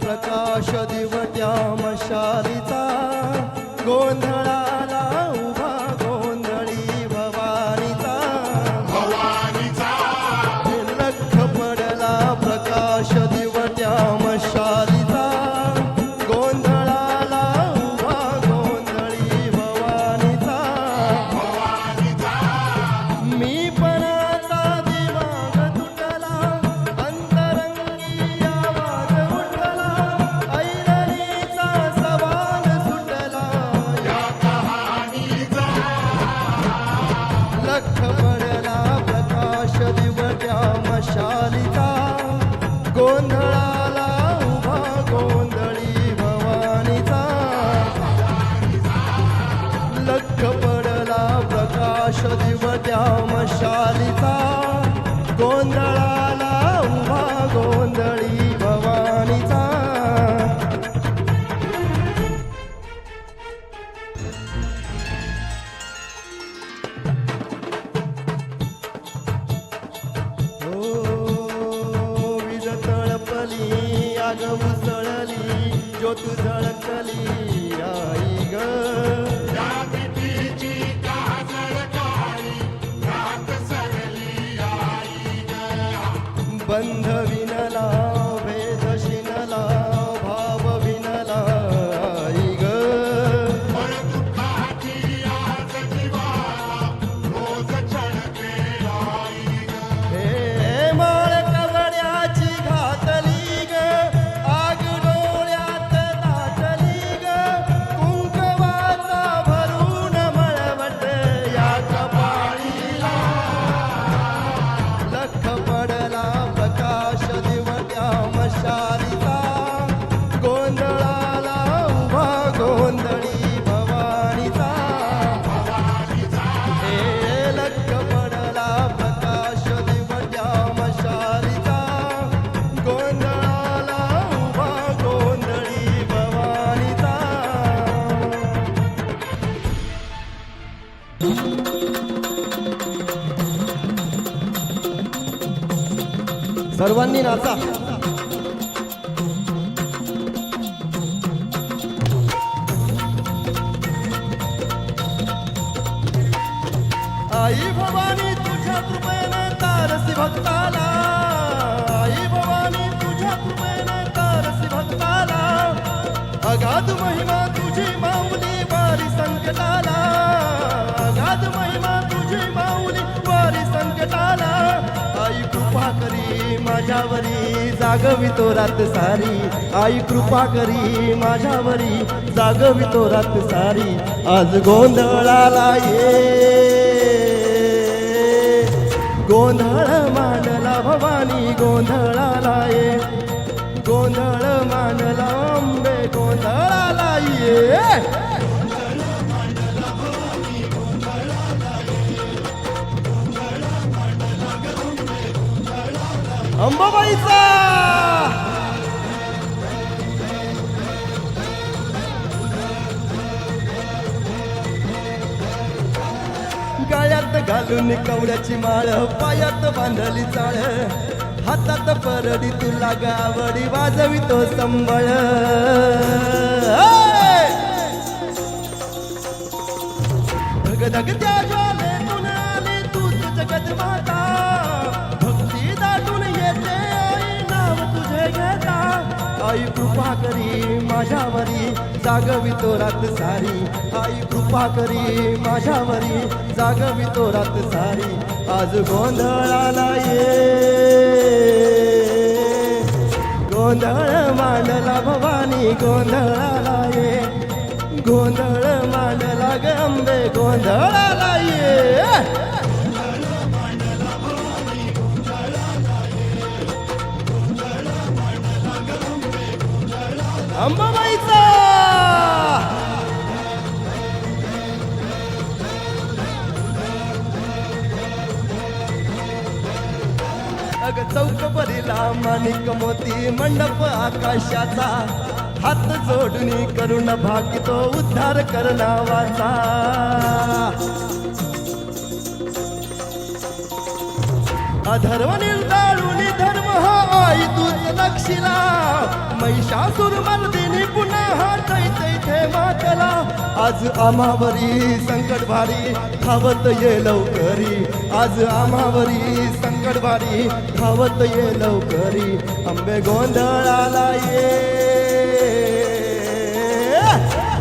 प्रकाश दिवट्या मशालीचा गोंधळाला उभा गोंधळी भवानीचा लख पडला प्रकाश दिवट्या मशालीचा गोंधळाला उभा गोंधळी भवानीचा मी पणाचा दिवाग तुटला अंतरंगी आवाज उठला ऐरणीचा सवाल सुटला या कहाणीचा लख पडला प्रकाश दिवट्या मशालीचा गोंधळाला उभा गोंधळी भवानीचा लख पडला प्रकाश दिवट्या मशालीचा गोंधळाला उभा गोंधळी भवानीचा वीज तळपली आग उसळली ज्योत झळकली आई ग बंध विनला भेद शिनला भाव विनला आई ग हे माळ कवड्याची घातली ग आग डोळ्यात दाटली ग कुंकवाचा भरून मळवट या कपाळीला लख पडला प्रकाश दिवट्या मशालीचा गोंधळाला उभा गोंधळी भवानीचा हे लख पडला प्रकाश दिवट्या मशालीचा गोंधळाला उभा गोंधळी भवानीचा सर्वांनी नाचा आई भवानी तुझ्या कृपेने तारसी भक्ताला आई भवानी तुझ्या कृपेने तारसी भक्ताला अगाध महिमा तुझी माऊली वारी संकटाला अगाध महिमा तुझी माऊली वारी संकटाला आई कृपा करी माझ्यावरी जागवितो रात सारी आई कृपा करी माझ्यावरी जागवितो रात सारी आज गोंधळाला ये गोंधळ मांडला भवानी गोंधळाला ये गोंधळ मांडला अंबे गोंधळाला ये अंबाबाईचा गळ्यात घालून कवड्याची माळ पायात बांधली चाळ हातात परडी तुला गावडी वाजवितो संबळ धगधगत्या ज्वालेतून आली तूच जगत माता भक्ती दाटून येते आई नाव तुझे घेता आई कृपा करी माझ्यावरी जागवितो रात सारी आई कृपा करी माझ्यावरी जागवितो रात सारी आज गोंधळाला ये गोंधळ मांडला भवानी गोंधळाला ये गोंधळ मांडला ग अंबे गोंधळाला ये अंबाबाईचा अग चौक भरीला माणिक मोती मंडप आकाशाचा हात जोडून करून भागितो उद्धार करणावाचा अधर्व निर्दाळून धर्म महाआई तूच लक्षिला महिषासुर मर्दिनी पुन्हा तैथे मातला आज आम्हावरी संकट भारी धावत ये लवकरी आज आम्हावरी संकट भारी धावत ये लवकरी अंबे गोंधळाला ये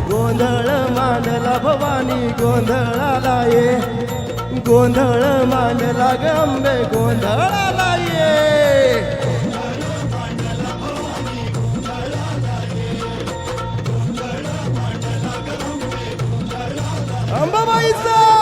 गोंधळ मांडला भवानी गोंधळाला ये गोंधळ मांडला ग अंबे गोंधळाला ये अंबाबाईचा